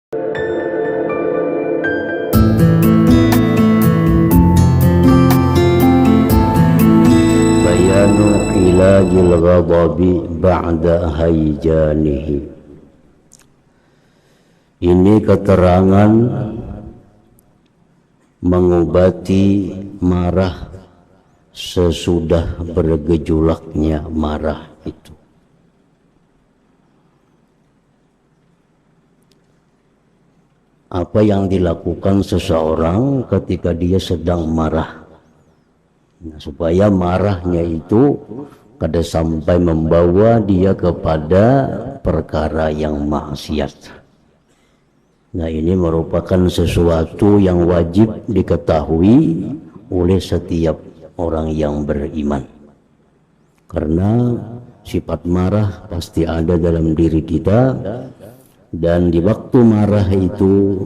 Bayanu ilajil ghadabi ba'da hayjanihi. Ini keterangan mengobati marah sesudah bergejolaknya marah itu. Apa yang dilakukan seseorang ketika dia sedang marah, nah, supaya marahnya itu kada sampai membawa dia kepada perkara yang maksiat. Nah, ini merupakan sesuatu yang wajib diketahui oleh setiap orang yang beriman, karena sifat marah pasti ada dalam diri kita. Dan di waktu marah itu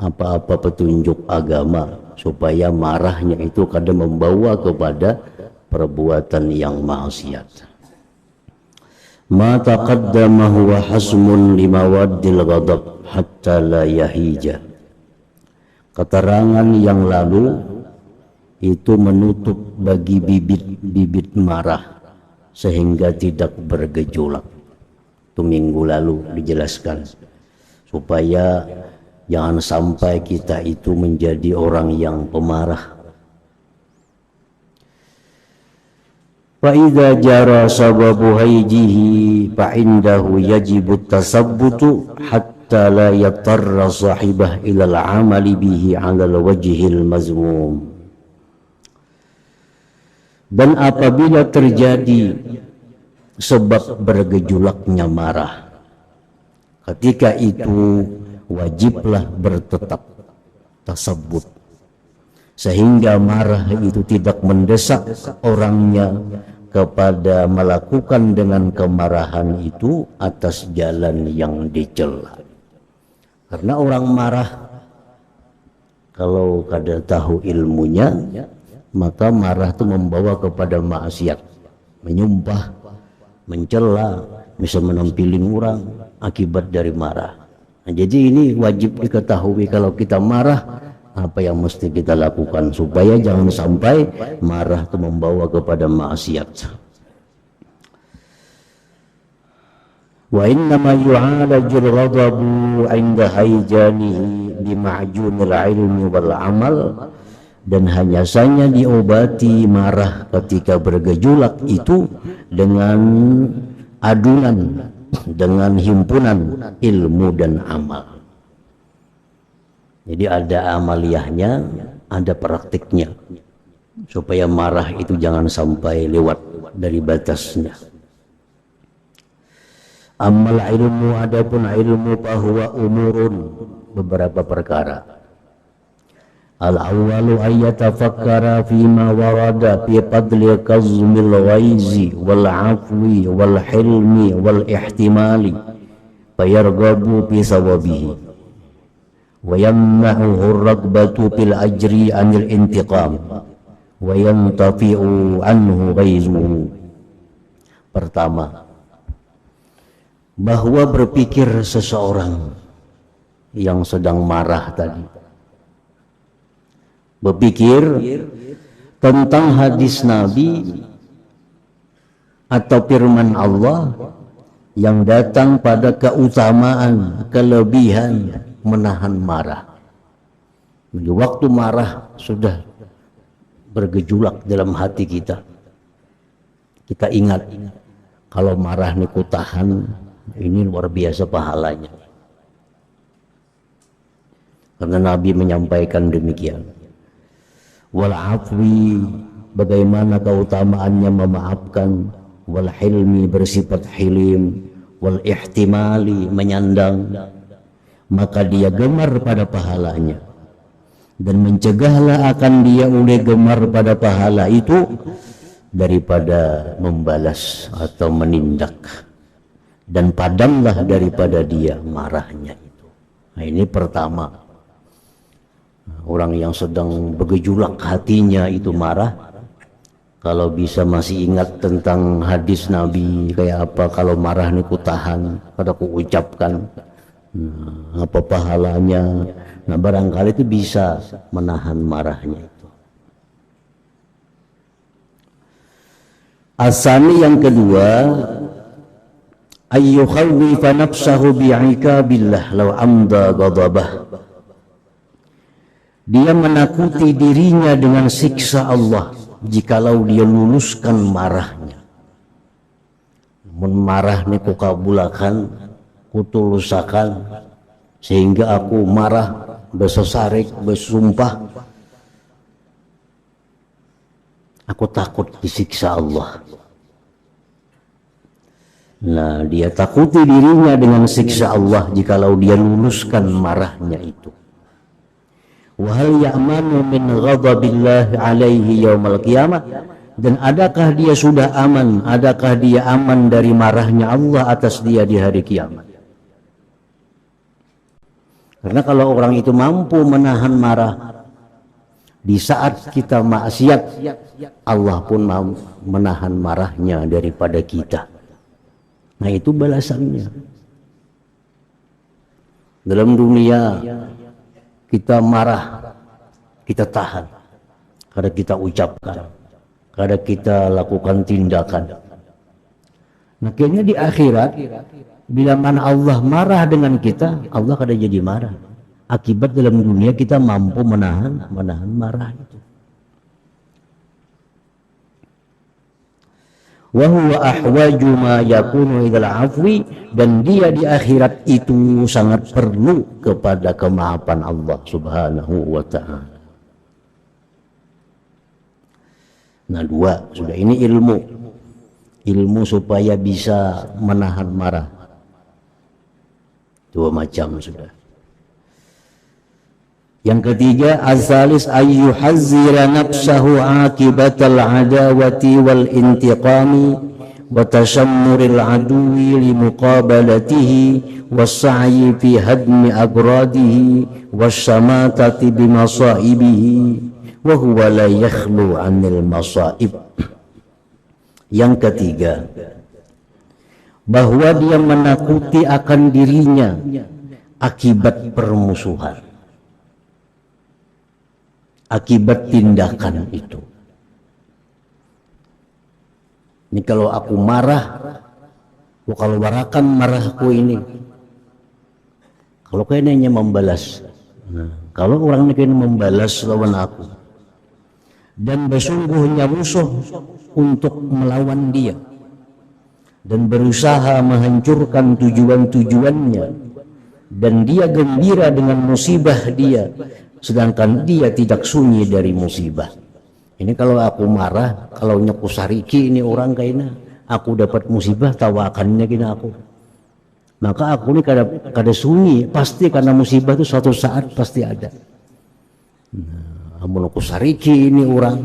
apa-apa petunjuk agama supaya marahnya itu kadang membawa kepada perbuatan yang maksiat. Ma taqaddama huwa hasmun limawaddil ghadab hatta la yahija. Keterangan yang lalu itu menutup bagi bibit-bibit marah sehingga tidak bergejolak. Itu minggu lalu dijelaskan, supaya jangan sampai kita itu menjadi orang yang pemarah. Fa idza jara sababu hayjihi fa indahu yajibu tasabbutu hatta la yatarra sahibah ila al-amali bihi 'ala al-wajhil mazmum. Dan apabila terjadi sebab bergejolaknya marah, ketika itu wajiblah bertetap tasabbut, sehingga marah itu tidak mendesak orangnya kepada melakukan dengan kemarahan itu atas jalan yang dicela. Karena orang marah kalau kada tahu ilmunya, maka marah itu membawa kepada maksiat, menyumpah, mencela, bisa menampilin orang akibat dari marah. Nah, jadi ini wajib diketahui kalau kita marah apa yang mesti kita lakukan supaya jangan sampai marah itu membawa kepada maksiat. Wa innama yu'alajul ghadabu 'inda hayjanihi bima'junil ilmi wal amal. Dan hanya saja diobati marah ketika bergejolak itu dengan adunan, dengan himpunan ilmu dan amal. Jadi ada amaliyahnya, ada praktiknya, supaya marah itu jangan sampai lewat dari batasnya. Amal ilmu, adapun ilmu bahwa umurun, beberapa perkara. Al-awwalu ayyatafakkara fima warada fi fadli kazmil ghaizi wal afwi wal hilmi wal ihtimali fayarghabu fi sawabihi wa yamna'uhu ar-ragbatu fil ajri anil intiqam wa yantafi'u anhu ghaizuhu. Pertama, bahwa berpikir seseorang yang sedang marah tadi, berpikir tentang hadis Nabi atau firman Allah yang datang pada keutamaan, kelebihan menahan marah. Di waktu marah sudah bergejolak dalam hati kita, kita ingat kalau marah ini ku tahan, ini luar biasa pahalanya. Karena Nabi menyampaikan demikian. Wal afwi, bagaimana keutamaannya memaafkan, wal hilmi, bersifat hilim, wal ihtimali, menyandang, maka dia gemar pada pahalanya, dan mencegahlah akan dia oleh gemar pada pahala itu daripada membalas atau menindak, dan padamlah daripada dia marahnya itu. Nah, ini pertama. Orang yang sedang bergejolak hatinya itu marah, kalau bisa masih ingat tentang hadis Nabi kayak apa, kalau marah ini ku tahan, pada ku ucapkan, Nah, apa pahalanya? Nah, barangkali itu bisa menahan marahnya itu. Asani yang kedua, ayyukhawwifa nafsahu bi'ikabillah law amda ghadabah. Dia menakuti dirinya dengan siksa Allah jikalau dia luluskan marahnya. Mun marah ni ku kabulakan, ku tulusakan, sehingga aku marah, bersesarik, bersumpah, aku takut disiksa Allah. Nah, dia takuti dirinya dengan siksa Allah jikalau dia luluskan marahnya itu. Wa hal ya'manu min ghadabillahi alaihi yaumal qiyamah, dan adakah dia sudah aman, adakah dia aman dari marahnya Allah atas dia di hari kiamat? Karena kalau orang itu mampu menahan marah di saat kita maksiat, Allah pun mau menahan marahnya daripada kita. Nah, itu balasannya. Dalam dunia kita marah, kita tahan, kadang kita ucapkan, kadang kita lakukan tindakan. Nah, kayaknya di akhirat, bila mana Allah marah dengan kita, Allah kadang jadi marah. Akibat dalam dunia kita mampu menahan marah itu. Wa huwa ahwaju ma yakunu idal afwi, dan dia di akhirat itu sangat perlu kepada kemaafan Allah Subhanahu wa ta'ala. Nah, dua sudah, ini ilmu supaya bisa menahan marah. Dua macam sudah. Yang ketiga, azalis ayyuhazzira nafsahu akibatal adawati wal intiqami wa tashammuril aduwi li muqabalatihi was-sa'yi fi hadmi agradihi was-samatati bi masaibihi wa huwa la yakhlu 'anil masaib. Yang ketiga, bahwa dia menakuti akan dirinya akibat permusuhan, akibat tindakan itu. Ini kalau aku marah, kalau barakan marahku ini, kalau kayaknya membalas. Nah, kalau orang ini kayaknya membalas lawan aku dan bersungguhnya musuh untuk melawan dia dan berusaha menghancurkan tujuan-tujuannya, dan dia gembira dengan musibah dia, sedangkan dia tidak sunyi dari musibah. Ini kalau aku marah, kalau nyaku sariki ini orang kayaknya aku dapat musibah, tawakannya kena aku. Maka aku ini kada sunyi, pasti karena musibah itu suatu saat pasti ada. Nah, aku sariki ini orang,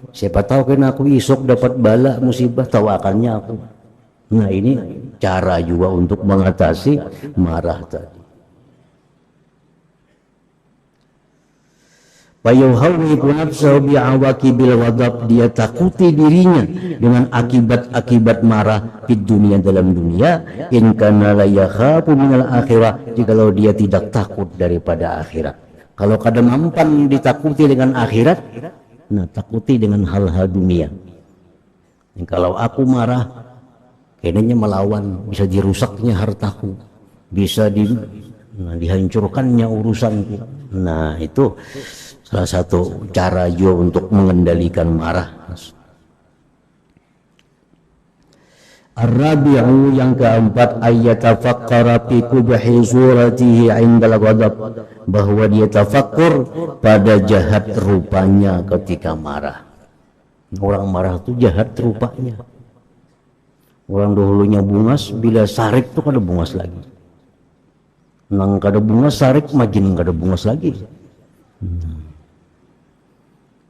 siapa tahu kena aku isok dapat bala musibah, tawakannya aku. Nah, ini cara juga untuk mengatasi marah tadi. Fayuhawwiqu nafsahu bi'awaqibil ghadab, dia takuti dirinya dengan akibat-akibat marah di dunia, dalam dunia. In kana la yakhafu minal akhirah, jikalau dia tidak takut daripada akhirat. Kalau kada mampan ditakuti dengan akhirat, nah takuti dengan hal-hal dunia. Kalau aku marah, kayaknya melawan, bisa dirusaknya hartaku, bisa dihancurkannya urusanku. Nah, itu salah satu cara juga untuk mengendalikan marah. Ar-rabi'u, yang keempat, ayyatafakkara fi qubhi suratihi 'indal ghadab, bahwa dia tafakkur pada jahat rupanya ketika marah. Orang marah itu jahat rupanya. Orang dahulunya bungas, bila sarik itu kada bungas lagi. Nang kada bungas sarik, makin kada bungas lagi.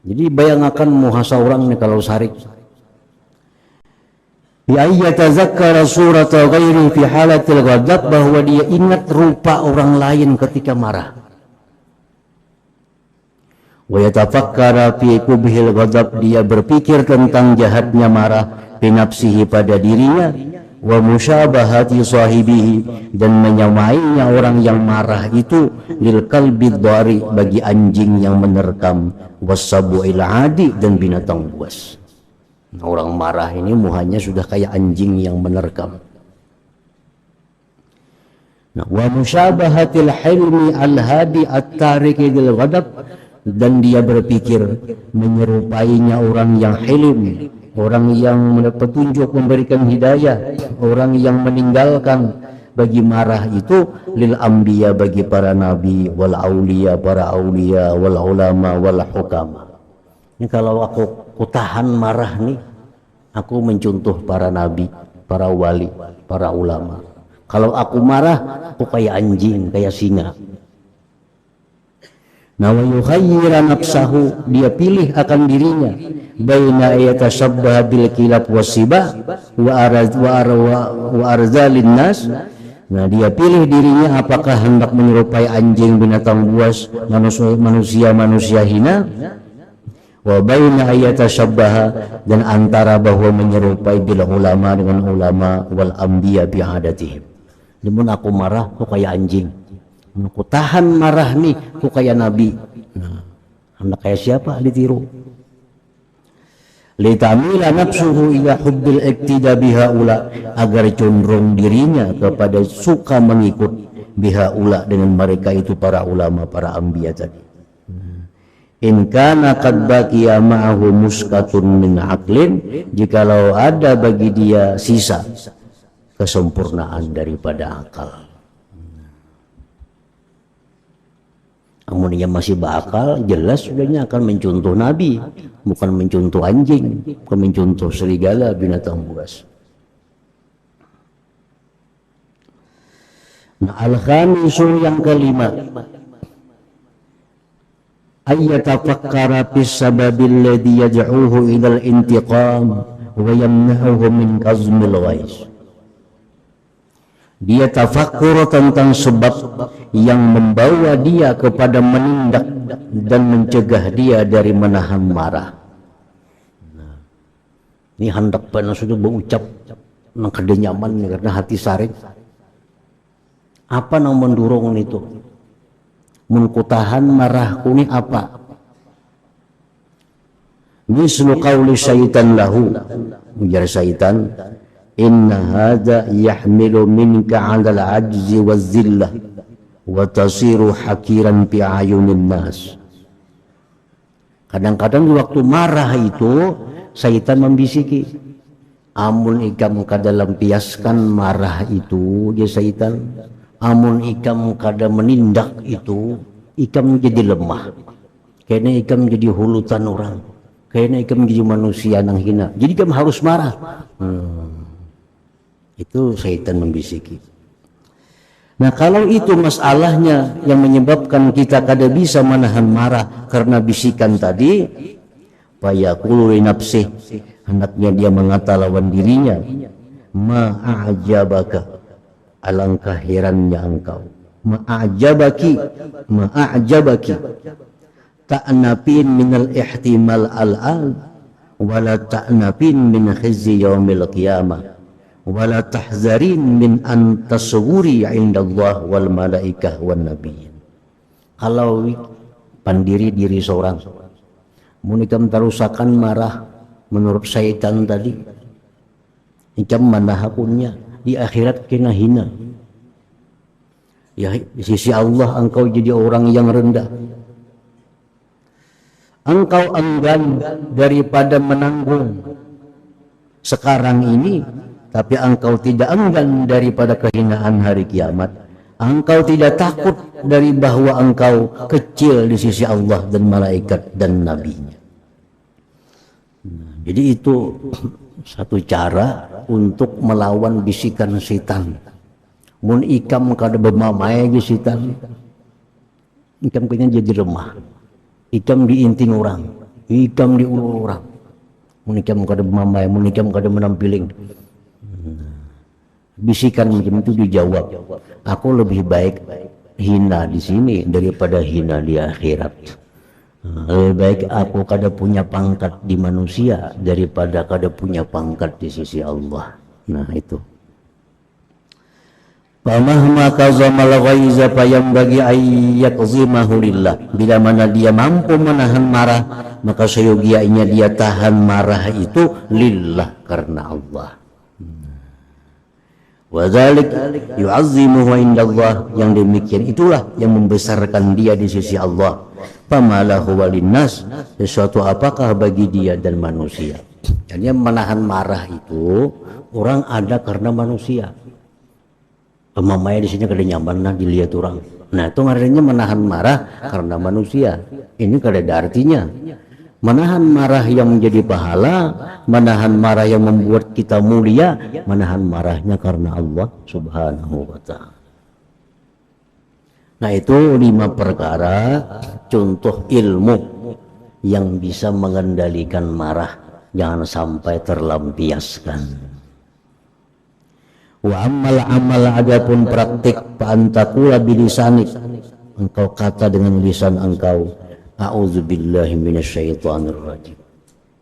Jadi bayangkan muhasa orang nih kalau sarik. Bi ayyatazakkara surata ghairi fi halatil ghadab, bahwa dia ingat rupa orang lain ketika marah. Wa yatafakkara fi qubhil ghadab, dia berpikir tentang jahatnya marah, bi nafsihi pada dirinya. wa musyabahati sahibihi, dan menyamainya orang yang marah itu lil kalbi dhari, bagi anjing yang menerkam, wasabu'il adi, dan binatang buas. Nah, orang marah ini muhanya sudah kayak anjing yang menerkam. Nah, wa musyabahatil hilmi al-hadi at-tariki lil ghadab, dan dia berpikir menyerupainya orang yang hilim, orang yang petunjuk, memberikan hidayah, orang yang meninggalkan bagi marah itu, lil anbiya, bagi para nabi, wal auliya, para aulia, wal ulama, wal hukama. Ini kalau aku tahan marah nih, aku mencontoh para nabi, para wali, para ulama. Kalau aku marah, aku kayak anjing, kayak singa. Nah, wa yukhayyira nafsahu, dia pilih akan dirinya, baina yatashabbaha bil kilab wasiba wa arzalin nas. Nah, dia pilih dirinya apakah hendak menyerupai anjing, binatang buas, manusia hina, wa baina yatashabbaha, dan antara bahwa menyerupai bil ulama, dengan ulama, wal anbiya bi adatihim. Namun aku marah, aku kayak anjing. Aku tahan marah nih, aku kayak nabi. Nah, anak kayak siapa ditiru? Litamila nafsuhu ila hubbil iktida bihaula, agar condong dirinya kepada suka mengikut bihaula, dengan mereka itu para ulama, para anbiya tadi. In kana qad baqiya ma'ahu muskatun min aqlin, jikalau ada bagi dia sisa kesempurnaan daripada akal. Namun dia masih berakal, jelas sudahnya akan mencontoh nabi, bukan mencontoh anjing, bukan mencontoh serigala, binatang buas. Nah, al-khamisu, yang kelima, ayyatafakkara fis sababil ladzi yad'uhu ilal intiqam wa yamna'uhu min qazmil ghais. Dia tafakkur tentang sebab yang membawa dia kepada menindak dan mencegah dia dari menahan marah. Nah, ini hendak pada sudah berucap nang kada nyaman karena hati saring. Apa nang mendorong itu? Mun kutahan marahku ni apa? Mislu qauli syaitan lahu, ujar syaitan, inna hadha yahmilu minka 'ala al-'ajzi waz-zillah wa tasiru hakiran fi ayunin nas. Kadang-kadang di waktu marah itu syaitan membisiki, amun ikam kada lampiaskan marah itu, ya syaitan, amun ikam kada menindak itu, ikam jadi lemah, kayaknya ikam jadi hulutan orang, kayaknya ikam jadi manusia yang hina, jadi ikam harus marah. Itu syaitan membisiki. Nah, kalau itu masalahnya yang menyebabkan kita kada bisa menahan marah karena bisikan tadi, fayaqulu li nafsih, hendaknya dia mengata lawan dirinya, ma'ajabaka, alangkah herannya engkau, ma'ajabaki ta'nafin minal ihtimal al-al wala ta'nafin min khizyi yaumil qiyamah wala tahzarin min an tasawuri indallah wal malaikah wan nabiyyin. Kalau pandiri diri seorang munikam tarusakan marah menurut syaitan tadi, ikam manahakunnya di akhirat kena hina, ya di sisi Allah engkau jadi orang yang rendah, engkau enggan daripada menanggung sekarang ini, tapi engkau tidak enggan daripada kehinaan hari kiamat. Engkau tidak takut dari bahwa engkau kecil di sisi Allah dan malaikat dan nabinya. Jadi itu satu cara untuk melawan bisikan setan. Mun ikam kada bermamai di setan, ikam kena jadi lemah, ikam diinting orang, ikam diulur orang. Mun ikam kada bermamai, mun ikam kada menampiling, bisikan macam itu dijawab, aku lebih baik hina di sini daripada hina di akhirat. Lebih baik aku kada punya pangkat di manusia daripada kada punya pangkat di sisi Allah. Nah itu. Famahma kazamal ghaiza fayambagi ayyakzimahu lillah. Bila mana dia mampu menahan marah, maka seyogianya dia tahan marah itu lillah, karena Allah. Wa dzalik yu'azzimuhu indallah, yang demikian itulah yang membesarkan dia di sisi Allah. Famalahu walinnas, sesuatu apakah bagi dia dan manusia. Jadi menahan marah itu orang ada karena manusia. Mamanya di sini kada nyaman nah dilihat orang. Nah itu artinya menahan marah karena manusia. Ini kada ada artinya. Menahan marah yang menjadi pahala, menahan marah yang membuat kita mulia, menahan marahnya karena Allah Subhanahu wa ta'ala. Nah itu 5 perkara contoh ilmu yang bisa mengendalikan marah, jangan sampai terlampiaskan. Wa amal adapun praktik fa antakula bilisanik, engkau kata dengan lisan engkau, a'udzubillahi minasyaitonir rajim.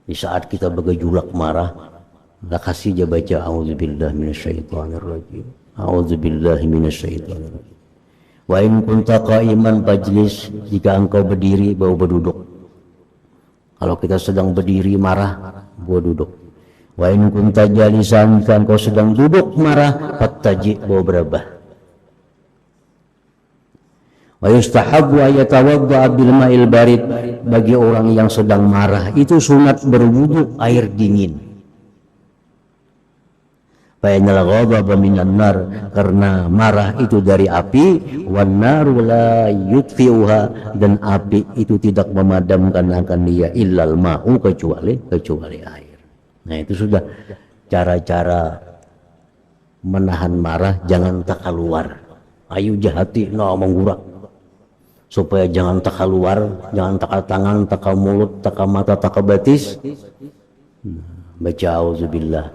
Di saat kita bergejolak marah, lah kasih aja baca a'udzubillahi minasyaitonir rajim, a'udzubillahi minasyaitonir rajim. Wa in kunta qa'iman fajlis, jika engkau berdiri bawa berduduk. Kalau kita sedang berdiri marah, bawa duduk. Wa in kunta jalisan, kan kau sedang duduk marah, fattaji, bawa berabah. Wa yustahabbu ayatawadda bil ma'il barid, bagi orang yang sedang marah itu sunat berwudu air dingin. Fa innal ghadaba minan nar, karena marah itu dari api, wan naru la yutfi'uha, dan api itu tidak memadamkan akan dia illal ma'u, kecuali air. Nah itu sudah cara-cara menahan marah, jangan tak keluar. Ayu jahati no menggurak, supaya jangan tak keluar, jangan tak tangan, tak mulut, tak mata, tak batis. Baca auzubillah,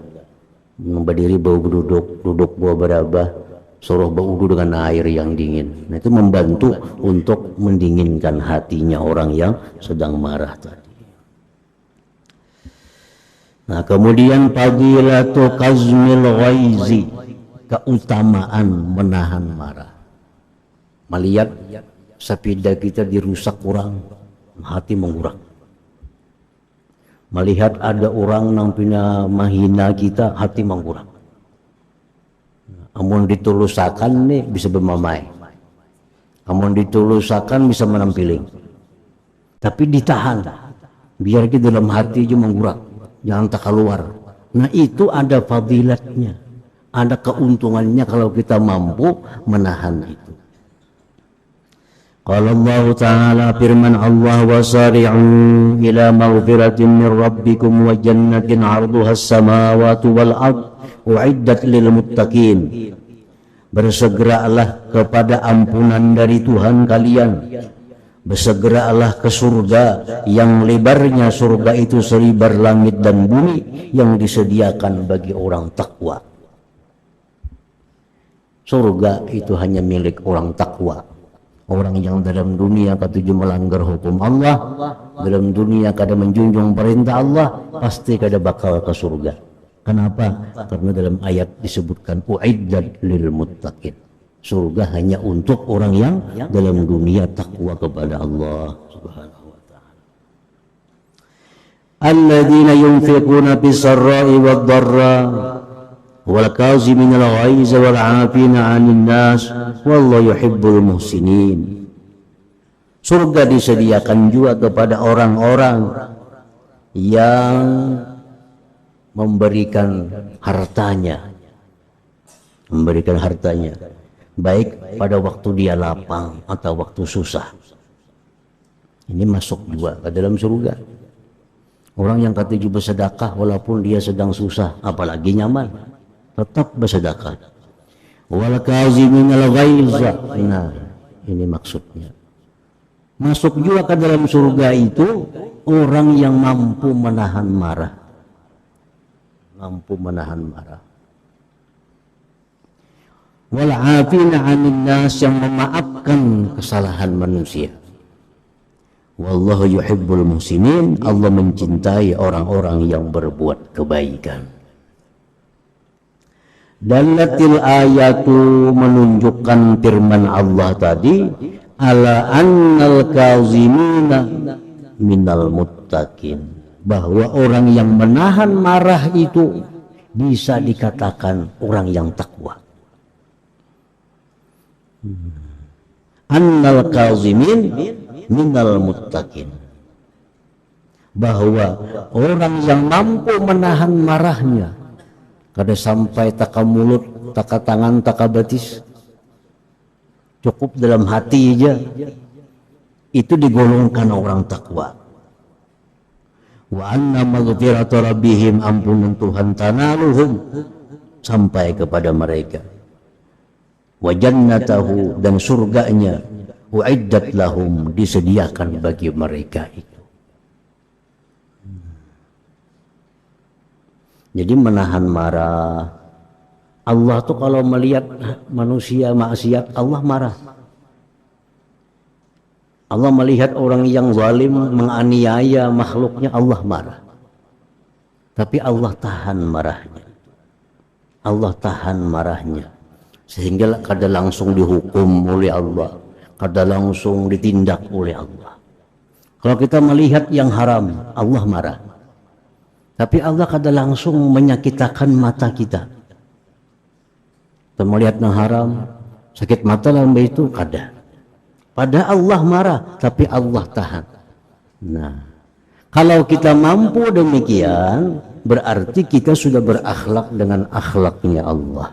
berdiri bau duduk, duduk bau berabah, suruh berwudu dengan air yang dingin. Nah itu membantu untuk mendinginkan hatinya orang yang sedang marah tadi. Nah kemudian fadilatu kazmil ghaizi, keutamaan menahan marah. Melihat sepeda kita dirusak orang, hati menggurak. Melihat ada orang nampina mahina kita, hati menggurak. Amun ditulusakan nih bisa bermamai, amun ditulusakan bisa menampiling, tapi ditahan biar kita dalam hati aja menggurak, jangan tak keluar. Nah itu ada fadilatnya, ada keuntungannya kalau kita mampu menahan itu. Qala Allah Ta'ala, firman Allah, wasari'u ila maghfiratin min rabbikum wa jannatin 'arduha as-samawati wal ard u'iddat lil muttaqin. Bersegeralah kepada ampunan dari Tuhan kalian, bersegeralah ke surga yang lebarnya surga itu selibar langit dan bumi, yang disediakan bagi orang takwa. Surga itu hanya milik orang takwa. Orang yang dalam dunia ketujuh melanggar hukum Allah, dalam dunia kada menjunjung perintah Allah, pasti kada bakal ke surga. Kenapa? Karena dalam ayat disebutkan u'iddat lil muttaqin. Surga hanya untuk orang yang dalam dunia takwa kepada Allah Subhanahu wa ta'ala. Alladzina yunfiquna bis-sarra'i wad-dharra wal kaziminal ghaiza wal 'afina 'anil nas wallahu yuhibbul muhsinin. Surga disediakan juga kepada orang-orang yang memberikan hartanya, baik pada waktu dia lapang atau waktu susah. Ini masuk juga ke dalam surga. Orang yang ketujuh bersedekah walaupun dia sedang susah, apalagi nyaman, tetap bersedekah. Wal kaziminal ghaiza. Nah, ini maksudnya. Masuk juga ke dalam surga itu orang yang mampu menahan marah. Mampu menahan marah. Wal 'afina 'anil nas, yang memaafkan kesalahan manusia. Wallahu yuhibbul muhsinin, Allah mencintai orang-orang yang berbuat kebaikan. Dalatil ayatu menunjukkan firman Allah tadi ala annal kazimina minal muttaqin, bahwa orang yang menahan marah itu bisa dikatakan orang yang takwa. Annal kazimin minal muttaqin, bahwa orang yang mampu menahan marahnya kada sampai taka mulut, taka tangan, taka batis, cukup dalam hati aja, itu digolongkan orang takwa. Wa anna maghfirata rabbihim, ampunan Tuhan tanaluhum, sampai kepada mereka. Wa jannatahu, dan surganya, uiddat lahum, disediakan bagi mereka itu. Jadi menahan marah, Allah tuh kalau melihat manusia maksiat, Allah marah. Allah melihat orang yang zalim menganiaya makhluknya, Allah marah. Tapi Allah tahan marahnya. Allah tahan marahnya. Sehingga kada langsung dihukum oleh Allah, kada langsung ditindak oleh Allah. Kalau kita melihat yang haram, Allah marah. Tapi Allah kada langsung menyakitkan mata kita. Kita melihat yang haram, sakit mata dalam itu kada. Pada Allah marah, tapi Allah tahan. Nah, kalau kita mampu demikian, berarti kita sudah berakhlak dengan akhlaknya Allah.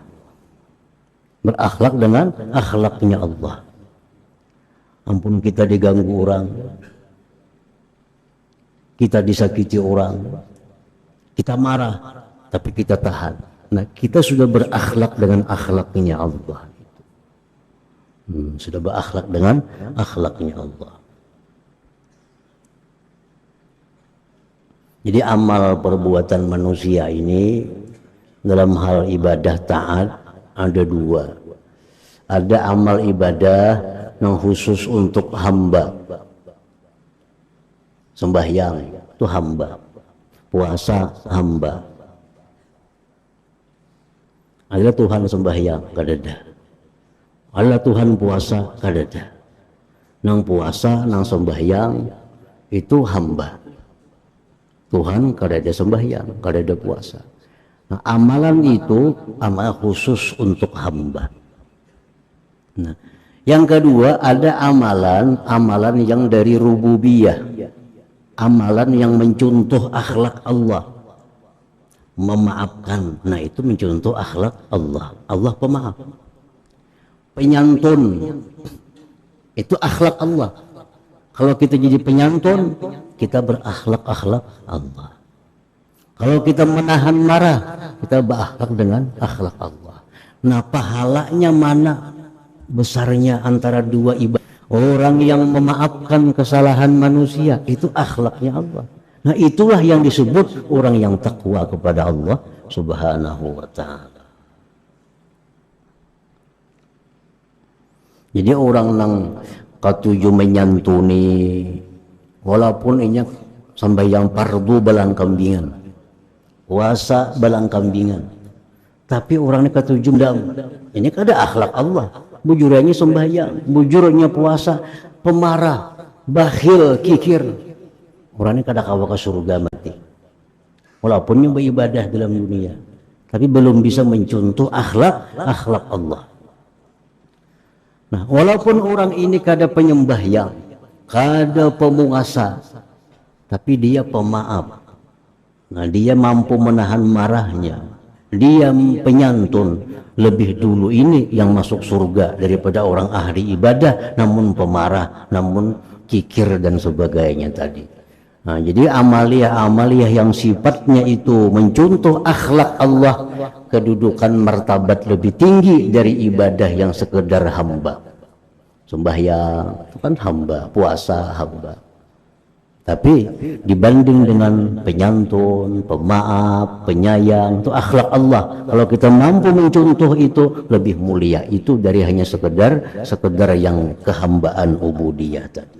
Berakhlak dengan akhlaknya Allah. Ampun kita diganggu orang, kita disakiti orang, kita marah, tapi kita tahan. Nah, kita sudah berakhlak dengan akhlaknya Allah. Sudah berakhlak dengan akhlaknya Allah. Jadi amal perbuatan manusia ini dalam hal ibadah taat ada dua. Ada amal ibadah yang khusus untuk hamba. Sembahyang itu hamba. Puasa hamba. Ada Tuhan sembahyang kadada. Ada Tuhan puasa kadada. Nang puasa nang sembahyang itu hamba. Tuhan kadada sembahyang, kadada puasa. Nah, amalan itu amal khusus untuk hamba. Nah, yang kedua ada amalan yang dari rububiyah. Amalan yang mencontoh akhlak Allah. Memaafkan. Nah, itu mencontoh akhlak Allah. Allah pemaaf. Penyantun. Itu akhlak Allah. Kalau kita jadi penyantun, kita berakhlak Allah. Kalau kita menahan marah, kita berakhlak dengan akhlak Allah. Nah, pahalanya mana besarnya antara dua ibadah? Orang yang memaafkan kesalahan manusia, itu akhlaknya Allah. Nah, itulah yang disebut orang yang takwa kepada Allah Subhanahu wa ta'ala. Jadi orang yang katuju menyantuni, walaupun ini sembahyang fardu balang kambingan, puasa balang kambingan, tapi orang ini katuju ini kada akhlak Allah. Bujurnya sembahyang, bujurnya puasa, pemarah, bakhil, kikir. Orang ini kada kawa ke surga mati. Walaupun yang beribadah dalam dunia, tapi belum bisa mencontoh akhlak Allah. Nah, walaupun orang ini kada penyembahyang, kada pemuasa, tapi dia pemaaf. Nah, dia mampu menahan marahnya. Dia penyantun. Lebih dulu ini yang masuk surga daripada orang ahli ibadah namun pemarah, namun kikir dan sebagainya tadi. Nah, jadi amaliyah yang sifatnya itu mencontoh akhlak Allah, kedudukan martabat lebih tinggi dari ibadah yang sekedar hamba. Sembahyang itu kan hamba, puasa hamba. Tapi dibanding dengan penyantun, pemaaf, penyayang, itu akhlak Allah. Kalau kita mampu mencontoh itu lebih mulia itu dari hanya sekedar yang kehambaan ubudiyah tadi.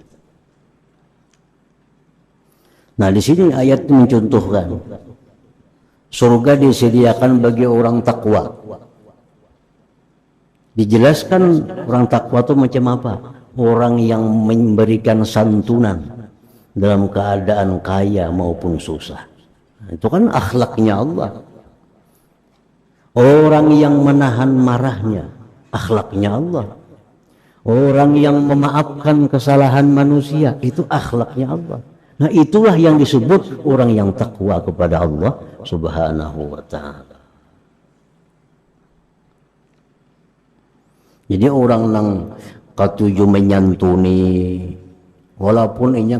Nah, di sini ayat mencontohkan surga disediakan bagi orang takwa. Dijelaskan orang takwa itu macam apa? Orang yang memberikan santunan dalam keadaan kaya maupun susah. Itu kan akhlaknya Allah. Orang yang menahan marahnya, akhlaknya Allah. Orang yang memaafkan kesalahan manusia, itu akhlaknya Allah. Nah, itulah yang disebut orang yang takwa kepada Allah Subhanahu wa ta'ala. Jadi orang yang katuju menyantuni, walaupun inya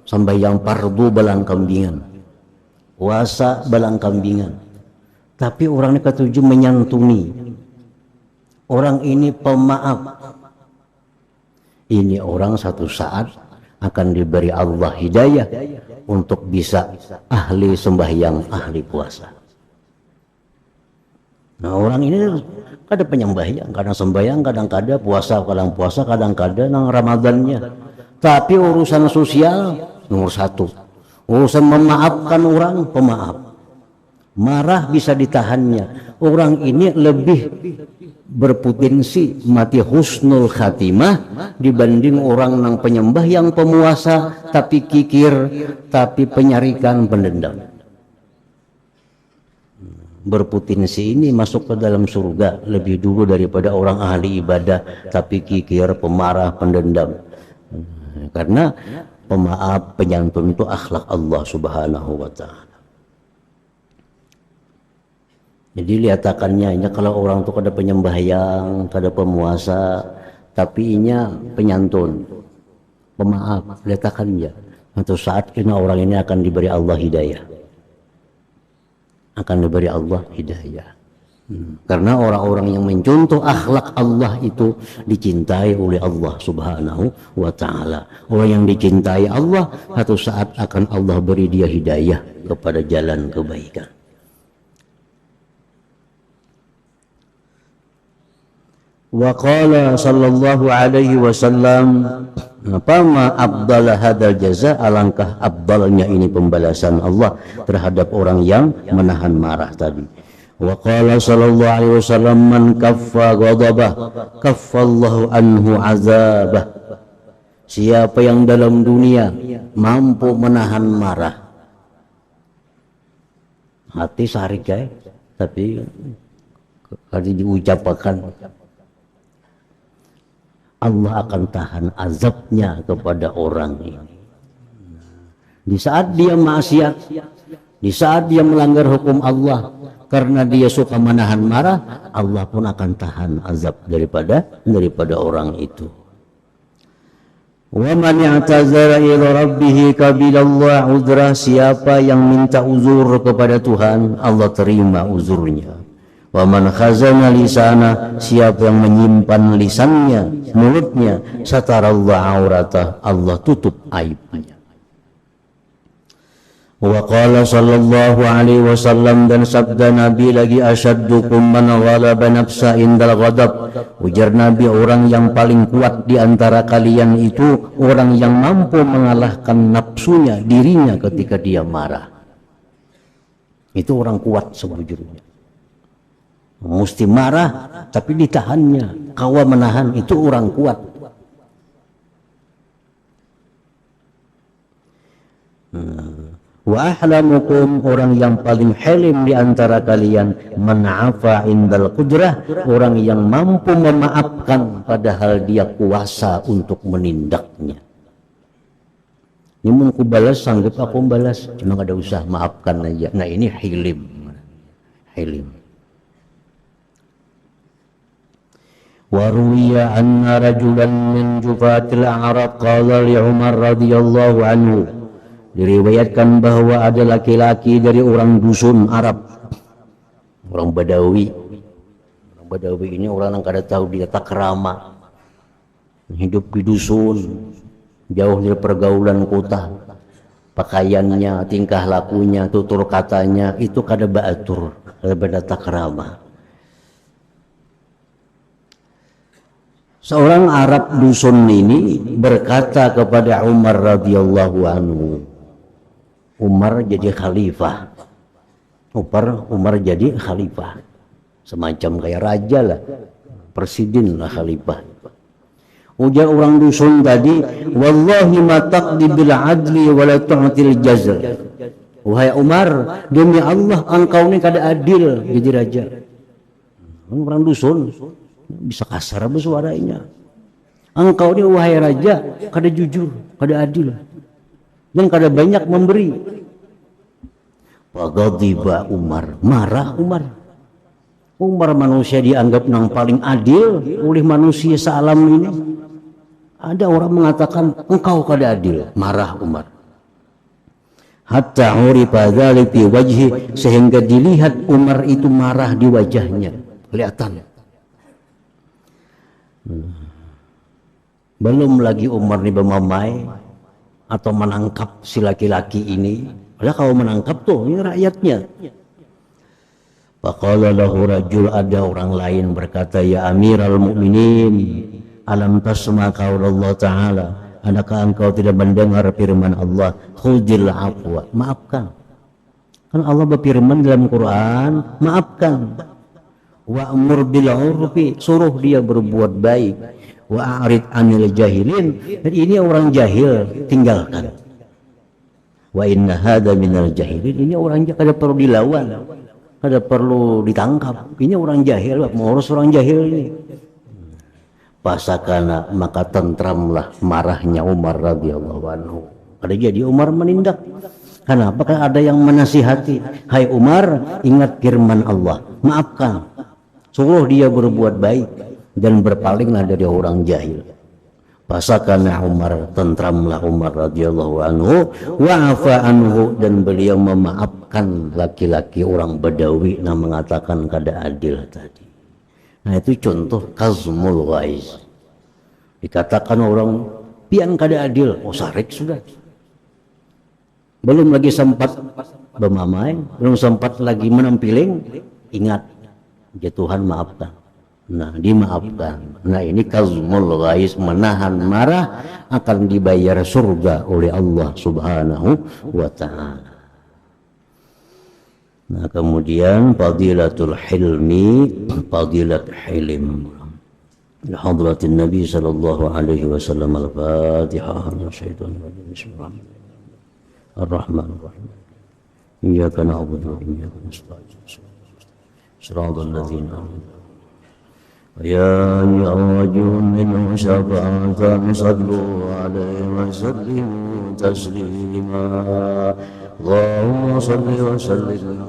sambayang pardu balang kambingan, puasa balang kambingan, tapi orang ini katuju menyantuni. Orang ini pemaaf. Ini orang satu saat akan diberi Allah hidayah untuk bisa ahli sembahyang, ahli puasa. Nah, orang ini kadang penyembahyang, kadang sembahyang, kadang-kadang puasa, kadang-kadang nang Ramadannya. Tapi urusan sosial nomor satu. Urusan memaafkan orang, pemaaf. Marah bisa ditahannya. Orang ini lebih berpotensi mati husnul khatimah dibanding orang nang penyembah yang pemuasa tapi kikir, tapi penyarikan, pendendam. Berpotensi ini masuk ke dalam surga lebih dulu daripada orang ahli ibadah tapi kikir, pemarah, pendendam. Karena pemaaf, penyantun itu akhlak Allah Subhanahu wa ta'ala. Jadi liatakannya ini kalau orang itu kada penyembahyang, kada pemuasa, tapi inya penyantun, pemaaf, liatakannya. Suatu saat ini orang ini akan diberi Allah hidayah. Akan diberi Allah hidayah. Karena orang-orang yang mencontoh akhlak Allah itu dicintai oleh Allah Subhanahu wa ta'ala. Orang yang dicintai Allah, suatu saat akan Allah beri dia hidayah kepada jalan kebaikan. Wa qala sallallahu alaihi wasallam, "Fama afdala hadzal jaza", alangkah afdalnya ini pembalasan Allah terhadap orang yang menahan marah tadi. Wa qala sallallahu alaihi wasallam, "Man kaffa ghadabah, kaffallahu anhu azabah." Siapa yang dalam dunia mampu menahan marah, hati sarikai tapi kalau diucapkan, Allah akan tahan azabnya kepada orang ini. Di saat dia maksiat, di saat dia melanggar hukum Allah, karena dia suka menahan marah, Allah pun akan tahan azab daripada orang itu. Wa man i'tazara ila rabbih qabilallahu uzrah, siapa yang minta uzur kepada Tuhan, Allah terima uzurnya. Wa man khazana lisana, siapa yang menyimpan lisannya, mulutnya, satarallahu auratah, Allah tutup aibnya. Wa qala sallallahu alaihi wasallam, dan sabda Nabi lagi, asyaddukum man ghalaba nafsa indal ghadab. Ujar Nabi, orang yang paling kuat di antara kalian itu orang yang mampu mengalahkan nafsunya, dirinya ketika dia marah. Itu orang kuat sebujurnya. Mesti marah tapi ditahannya, kawa menahan, itu orang kuat. Wa ahlamukum, orang yang paling halim di antara kalian, man afa indal qudrah, orang yang mampu memaafkan padahal dia kuasa untuk menindaknya. Ini mau aku balas, sanggup aku balas, cuma ada usah maafkan aja. Nah, ini hilim. Waruya anna rajulan min jufatil a'rab qala li Umar radhiyallahu anhu, diriwayatkan bahwa ada laki-laki dari orang dusun Arab, orang Badawi. Orang Badawi ini orang yang kada tahu dia takrama, hidup di dusun, jauh dari pergaulan kota. Pakaiannya, tingkah lakunya, tutur katanya itu kada baatur, kada takrama. Seorang Arab dusun ini berkata kepada Umar radhiyallahu anhu. Umar jadi khalifah. Umar jadi khalifah. Semacam kayak raja lah. presiden lah khalifah. Ujar orang dusun tadi, wallahi ma taqdi bil adli wa la tu'til jazr. Wahai Umar, demi Allah engkau ini kada adil jadi raja. Orang dusun bisa kasar bersuaranya. Engkau ini wahai raja kada jujur, kada adil, dan kada banyak memberi. Faghadiba Umar, marah Umar. Umar manusia dianggap yang paling adil oleh manusia sealam ini. Ada orang mengatakan engkau kada adil, marah Umar. Hatta urifa dzalik fi wajhi, sehingga dilihat Umar itu marah di wajahnya, kelihatan. Belum lagi Umar ini memamai atau menangkap si laki-laki ini. Padahal kalau menangkap tuh ini rakyatnya. Faqala lahu rajul, ada orang lain berkata, ya Amiral Mukminin, alam tasma qaulullah ta'ala, adakah engkau tidak mendengar firman Allah, khudil afwa, maafkan. Kan Allah berfirman dalam Quran, maafkan. Wa'mur bil 'urfi, suruh dia berbuat baik. Wa'arid 'anil jahilin, dan ini orang jahil tinggalkan. Wa inna hadza minal jahilin, ini orang jahil, kada perlu dilawan, kada perlu ditangkap. Ini orang jahil, mau urus orang jahil ini. Pasakana, maka tentramlah marahnya Umar radhiyallahu anhu. Ada jadi Umar menindak. Kenapa? Kan ada yang menasihati, hai Umar, ingat firman Allah, maafkan, suruh dia berbuat baik dan berpalinglah dari orang jahil. Pasakana Umar, tentramlah Umar radhiyallahu anhu, wa'afa anhu, dan beliau memaafkan laki-laki orang Badawi yang mengatakan kada adil tadi. Nah itu contoh kazmul ghaiz. Dikatakan orang pian kada adil, oh sarik sudah. Belum lagi sempat bermamai, belum sempat lagi menampiling, ingat, ya Tuhan maafkan. Nah dimaafkan. Nah ini kazmul ghaiz, menahan marah, akan dibayar surga oleh Allah subhanahu wa ta'ala. Nah kemudian fadilatul hilmi, fadilat hilim. Hadratin Nabi sallallahu alaihi wasallam. Al-Fatihah. Bismillahirrahmanirrahim. Ar-Rahmanir-Rahim. Iyyaka na'budu wa iyyaka nasta'in. Shiratal ladzina an'amta 'alaihim. Ya ayyuhal minhu syafa'atan sallu 'alaihi wa sallimu taslima. Allahumma salli wa sallim